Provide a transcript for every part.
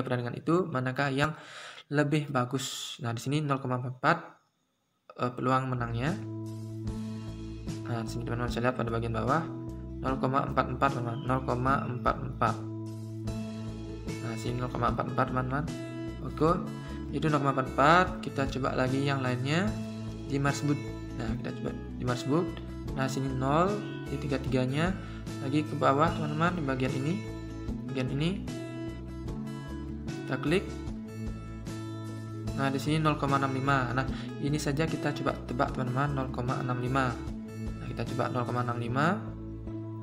pertandingan itu manakah yang lebih bagus. Nah, di sini 0,4 peluang menangnya. Nah, di sini teman-teman bisa lihat pada bagian bawah 0,44 teman-teman, 0,44. Nah, sini 0,44 teman-teman. Oke, itu 0,44. Kita coba lagi yang lainnya di Marsbook. Nah, kita coba di Marsbook. Nah, sini 0 di 33-nya. Lagi ke bawah teman-teman, di bagian ini. Bagian ini. Kita klik. Nah, di sini 0,65. Nah, ini saja kita coba tebak teman-teman, 0,65. Nah, kita coba 0,65.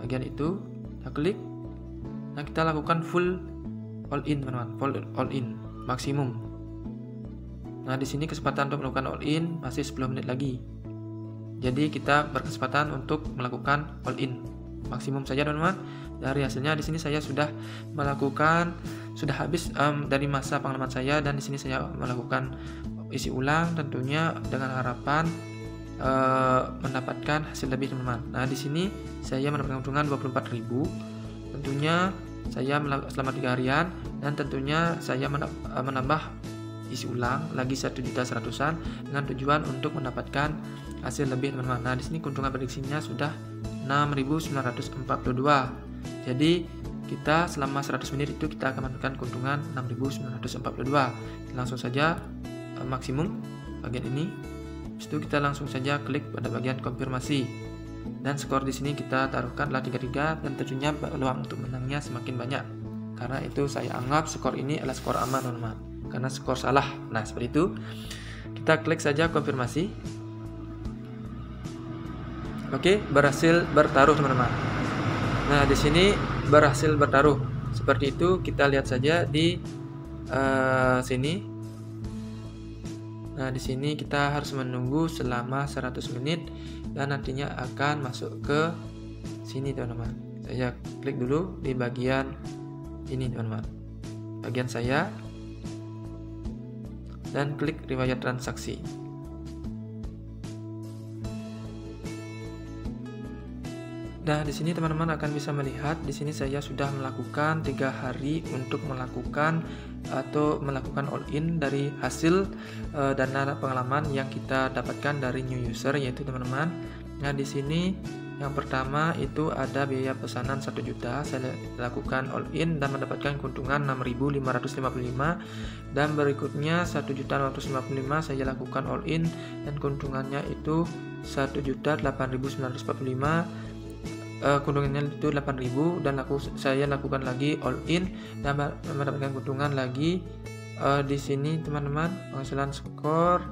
Bagian itu, kita klik. Nah, kita lakukan full all in teman-teman, full all in maksimum. Nah, di sini kesempatan untuk melakukan all in masih 10 menit lagi. Jadi kita berkesempatan untuk melakukan all in maksimum saja teman-teman. Dari hasilnya di sini saya sudah habis dari masa pengalaman saya, dan di sini saya melakukan isi ulang tentunya dengan harapan mendapatkan hasil lebih teman-teman. Nah, di sini saya mendapatkan keuntungan 24.000. Tentunya saya selama 3 harian, dan tentunya saya menambah isi ulang lagi 1.100-an dengan tujuan untuk mendapatkan hasil lebih teman-teman. Nah, di sini keuntungan prediksinya sudah 6.942. Jadi kita selama 100 menit itu kita akan mendapatkan keuntungan 6.942. Langsung saja maksimum bagian ini. Habis itu kita langsung saja klik pada bagian konfirmasi. Dan skor di sini kita taruhkanlah 33, dan tentunya peluang untuk menangnya semakin banyak. Karena itu saya anggap skor ini adalah skor aman teman-teman. Karena skor salah. Nah, seperti itu. Kita klik saja konfirmasi. Oke, berhasil bertaruh teman-teman. Nah, di sini berhasil bertaruh. Seperti itu, kita lihat saja di sini. Nah, di sini kita harus menunggu selama 100 menit dan nantinya akan masuk ke sini teman-teman. Saya klik dulu di bagian ini teman-teman. Bagian saya, dan klik riwayat transaksi. Nah, di sini teman-teman akan bisa melihat di sini saya sudah melakukan 3 hari untuk melakukan all in dari hasil dana pengalaman yang kita dapatkan dari new user, yaitu teman-teman. Nah, di sini yang pertama itu ada biaya pesanan 1 juta, saya lakukan all in dan mendapatkan keuntungan 6.555, dan berikutnya 1.655 saya lakukan all in dan keuntungannya itu 1.8.945. Keuntungannya itu 8.000, dan saya lakukan lagi all in dan mendapatkan keuntungan lagi di sini teman-teman, penghasilan skor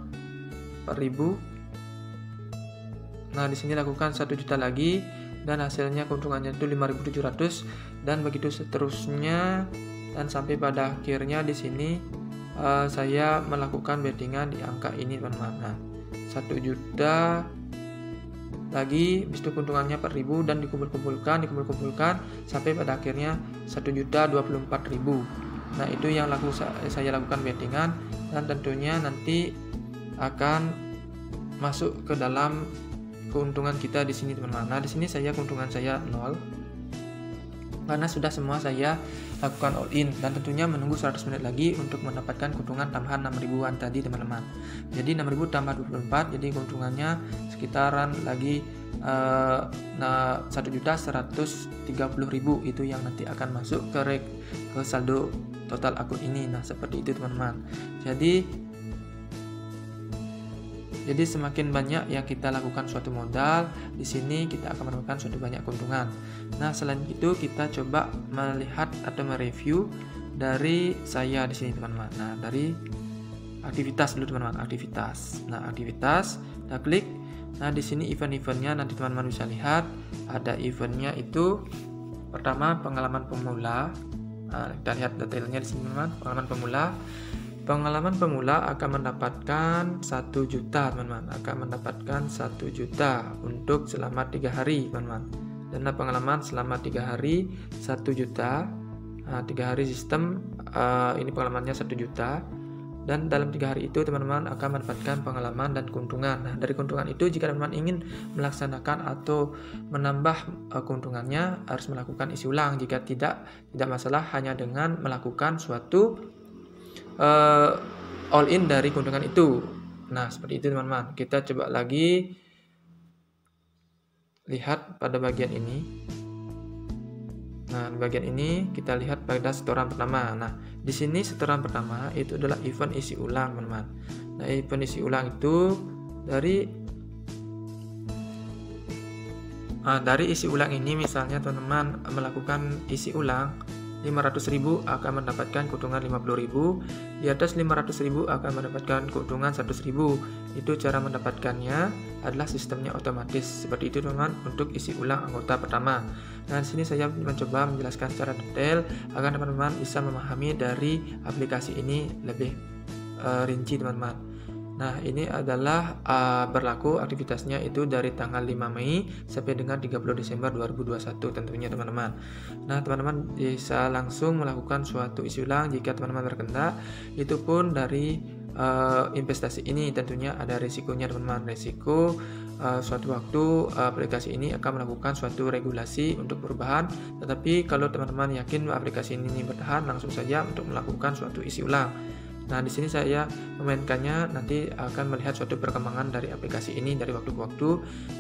4.000. Nah, di sini lakukan 1 juta lagi dan hasilnya keuntungannya itu 5.700, dan begitu seterusnya, dan sampai pada akhirnya di sini saya melakukan bettingan di angka ini teman-teman. Nah, 1 juta lagi, habis itu keuntungannya 4.000, dan dikumpulkan sampai pada akhirnya 1.024.000. Nah, itu yang saya lakukan bettingan, dan tentunya nanti akan masuk ke dalam keuntungan kita di sini teman-teman. Nah, di sini keuntungan saya 0 karena sudah semua saya lakukan all in, dan tentunya menunggu 100 menit lagi untuk mendapatkan keuntungan tambahan 6.000-an tadi teman-teman. Jadi 6.000 tambah 24, jadi keuntungannya sekitaran lagi 1.130.000, itu yang nanti akan masuk ke saldo total akun ini. Nah, seperti itu teman-teman. Jadi semakin banyak yang kita lakukan suatu modal, di sini kita akan mendapatkan suatu banyak keuntungan. Nah, selain itu kita coba melihat atau mereview dari saya di sini teman-teman. Nah, dari aktivitas dulu teman-teman, aktivitas. Nah, aktivitas, kita klik. Nah, di sini event-eventnya nanti teman-teman bisa lihat. Ada eventnya itu pertama pengalaman pemula. Nah, kita lihat detailnya di sini teman-teman, pengalaman pemula. Pengalaman pemula akan mendapatkan 1 juta teman-teman, akan mendapatkan 1 juta untuk selama 3 hari teman-teman. Dana pengalaman selama 3 hari 1 juta. Nah, 3 hari sistem ini pengalamannya 1 juta. dan dalam 3 hari itu teman-teman akan mendapatkan pengalaman dan keuntungan. Nah, dari keuntungan itu jika teman-teman ingin melaksanakan atau menambah keuntungannya, harus melakukan isi ulang. Jika tidak masalah hanya dengan melakukan suatu all in dari keuntungan itu. Nah, seperti itu teman-teman. Kita coba lagi lihat pada bagian ini. Nah, di bagian ini kita lihat pada setoran pertama. Nah, di sini setoran pertama itu adalah event isi ulang, teman-teman. Nah, event isi ulang itu dari isi ulang ini, misalnya teman-teman melakukan isi ulang 500.000 akan mendapatkan keuntungan 50.000, di atas 500.000 akan mendapatkan keuntungan 100.000. Itu cara mendapatkannya adalah sistemnya otomatis. Seperti itu teman-teman untuk isi ulang anggota pertama. Nah, di sini saya mencoba menjelaskan secara detail agar teman-teman bisa memahami dari aplikasi ini lebih rinci teman-teman. Nah, ini adalah berlaku aktivitasnya itu dari tanggal 5 Mei sampai dengan 30 Desember 2021 tentunya teman-teman. Nah, teman-teman bisa langsung melakukan suatu isi ulang jika teman-teman berkehendak. Itu pun dari investasi ini tentunya ada risikonya teman-teman. Risiko suatu waktu aplikasi ini akan melakukan suatu regulasi untuk perubahan. Tetapi kalau teman-teman yakin aplikasi ini bertahan, langsung saja untuk melakukan suatu isi ulang. Nah, di sini saya memainkannya, nanti akan melihat suatu perkembangan dari aplikasi ini dari waktu ke waktu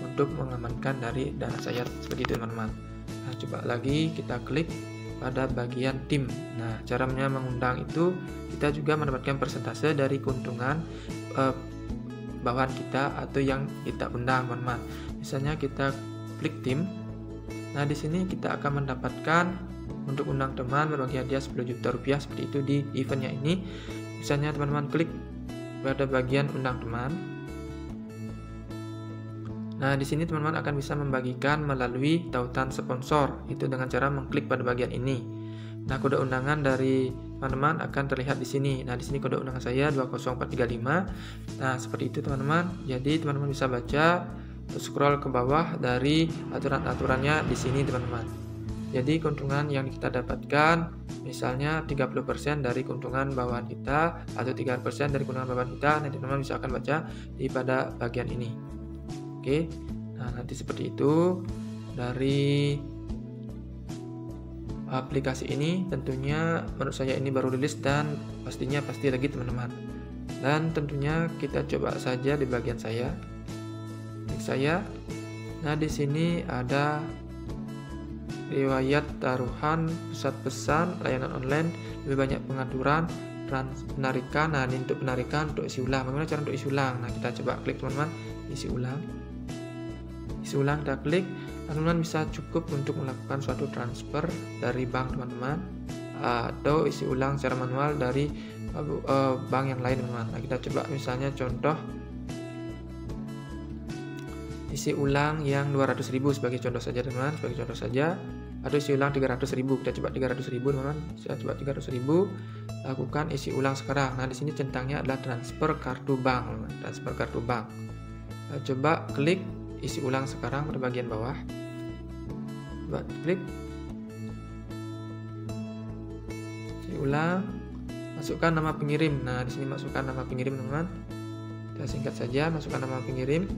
untuk mengamankan dari dana saya seperti itu teman-teman. Nah, coba lagi kita klik pada bagian tim. Nah, caranya mengundang itu kita juga mendapatkan persentase dari keuntungan bawahan kita atau yang kita undang teman-teman. Misalnya kita klik tim. Nah, di sini kita akan mendapatkan untuk undang teman berbagi hadiah 10 juta rupiah seperti itu di eventnya ini. Misalnya teman-teman klik pada bagian undang teman. Nah, di sini teman-teman akan bisa membagikan melalui tautan sponsor itu dengan cara mengklik pada bagian ini. Nah, kode undangan dari teman-teman akan terlihat di sini. Nah, di sini kode undangan saya 20435. Nah, seperti itu teman-teman. Jadi teman-teman bisa baca, scroll ke bawah dari aturan-aturannya di sini teman-teman. Jadi keuntungan yang kita dapatkan misalnya 30% dari keuntungan bawahan kita atau 3% dari keuntungan bawahan kita, nanti teman-teman bisa akan baca di pada bagian ini. Oke. Nah, nanti seperti itu dari aplikasi ini. Tentunya menurut saya ini baru rilis dan pastinya pasti lagi teman-teman. Dan tentunya kita coba saja di bagian saya. Klik saya. Nah, di sini ada riwayat taruhan, pusat pesan, layanan online, lebih banyak pengaturan, penarikan. Nah, ini untuk penarikan, untuk isi ulang. Bagaimana cara untuk isi ulang? Nah, kita coba klik teman-teman, isi ulang. Isi ulang kita klik, teman-teman bisa cukup untuk melakukan suatu transfer dari bank teman-teman atau isi ulang secara manual dari bank yang lain teman-teman. Nah, kita coba misalnya contoh isi ulang yang 200.000 sebagai contoh saja teman-teman, sebagai contoh saja, atau isi ulang 300.000. Kita coba 300.000 teman-teman. Saya coba 300.000, lakukan isi ulang sekarang. Nah, di sini centangnya adalah transfer kartu bank, teman-teman. Transfer kartu bank. Nah, coba klik isi ulang sekarang pada bagian bawah. Coba klik isi ulang, masukkan nama pengirim. Nah, di sini masukkan nama pengirim teman-teman. Kita singkat saja, masukkan nama pengirim.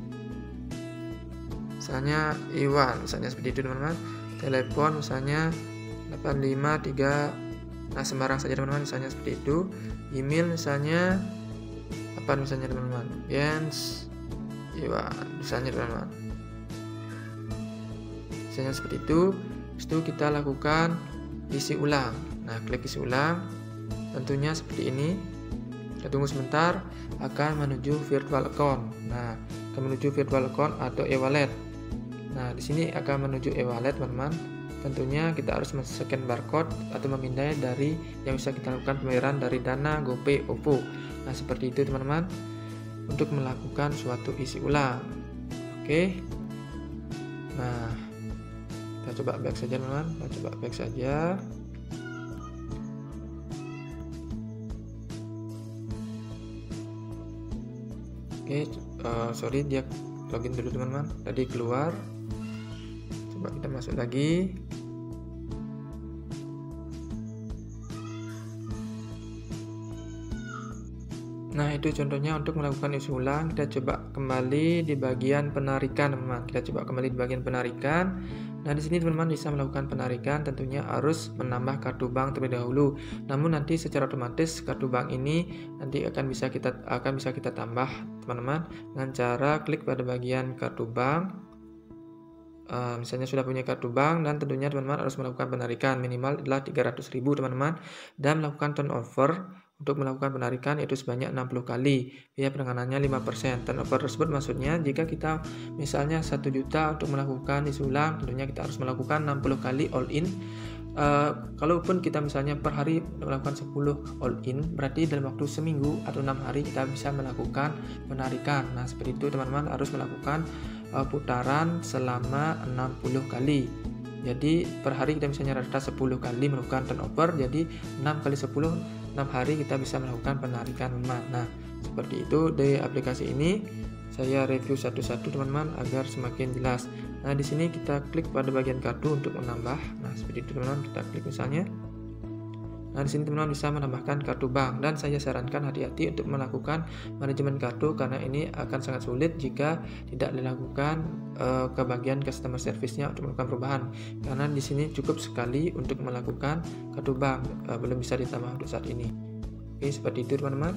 Misalnya Iwan, misalnya seperti itu teman-teman. Telepon misalnya 853. Nah, sembarang saja teman-teman, misalnya seperti itu. Email misalnya apa misalnya teman-teman? Jens Iwan misalnya teman-teman. Misalnya seperti itu. Habis itu kita lakukan isi ulang. Nah, klik isi ulang. Tentunya seperti ini. Kita tunggu sebentar, akan menuju virtual account. Nah, akan menuju virtual account atau e-wallet. Nah, di sini akan menuju e-wallet, teman-teman. Tentunya kita harus men-scan barcode atau memindai dari yang bisa kita lakukan pembayaran dari Dana, GoPay, OVO. Nah, seperti itu, teman-teman, untuk melakukan suatu isi ulang. Oke. Nah, kita coba back saja, teman-teman. Kita coba back saja. Oke, sorry dia login dulu teman-teman. Tadi keluar. Coba kita masuk lagi. Nah, itu contohnya untuk melakukan isi ulang. Kita coba kembali di bagian penarikan, teman-teman. Kita coba kembali di bagian penarikan. Nah, di sini teman-teman bisa melakukan penarikan, tentunya harus menambah kartu bank terlebih dahulu. Namun nanti secara otomatis kartu bank ini nanti akan bisa kita tambah, teman-teman, dengan cara klik pada bagian kartu bank. Misalnya sudah punya kartu bank, dan tentunya teman-teman harus melakukan penarikan minimal adalah 300.000, teman-teman, dan melakukan turnover untuk melakukan penarikan yaitu sebanyak 60 kali. Biaya penanganannya 5%. Turnover tersebut maksudnya jika kita misalnya 1 juta untuk melakukan isi ulang, tentunya kita harus melakukan 60 kali all in. Kalaupun kita misalnya per hari melakukan 10 all in, berarti dalam waktu seminggu atau 6 hari kita bisa melakukan penarikan. Nah, seperti itu teman-teman, harus melakukan putaran selama 60 kali. Jadi per hari kita misalnya rata 10 kali melakukan turnover, jadi 6 kali 10, 6 hari kita bisa melakukan penarikan, teman-teman. Nah, seperti itu di aplikasi ini. Saya review satu-satu, teman-teman, agar semakin jelas. Nah, di sini kita klik pada bagian kartu untuk menambah. Nah, seperti itu, teman-teman, kita klik misalnya. Nah, di sini teman-teman bisa menambahkan kartu bank, dan saya sarankan hati-hati untuk melakukan manajemen kartu karena ini akan sangat sulit jika tidak dilakukan ke bagian customer service-nya untuk melakukan perubahan. Karena di sini cukup sekali untuk melakukan kartu bank, belum bisa ditambah untuk saat ini. Oke, seperti itu, teman-teman.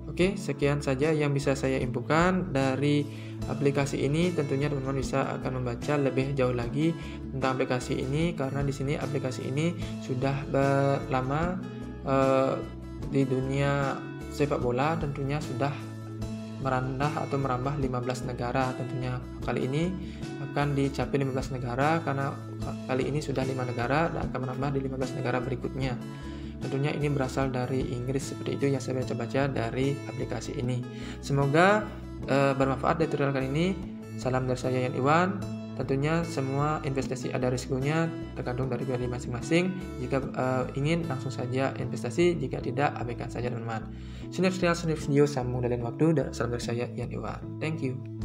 Oke, sekian saja yang bisa saya infokan dari aplikasi ini. Tentunya teman-teman bisa akan membaca lebih jauh lagi tentang aplikasi ini, karena di sini aplikasi ini sudah lama di dunia sepak bola, tentunya sudah merambah 15 negara. Tentunya kali ini akan dicapai 15 negara, karena kali ini sudah 5 negara dan akan menambah di 15 negara berikutnya. Tentunya ini berasal dari Inggris, seperti itu yang saya baca dari aplikasi ini. Semoga bermanfaat dari tutorial kali ini. Salam dari saya, Yan Iwan. Tentunya semua investasi ada risikonya, tergantung dari pribadi masing-masing. Jika ingin langsung saja investasi, jika tidak abaikan saja, teman-teman. Sinir video sambung dari waktu. Salam dari saya, Yan Iwan. Thank you.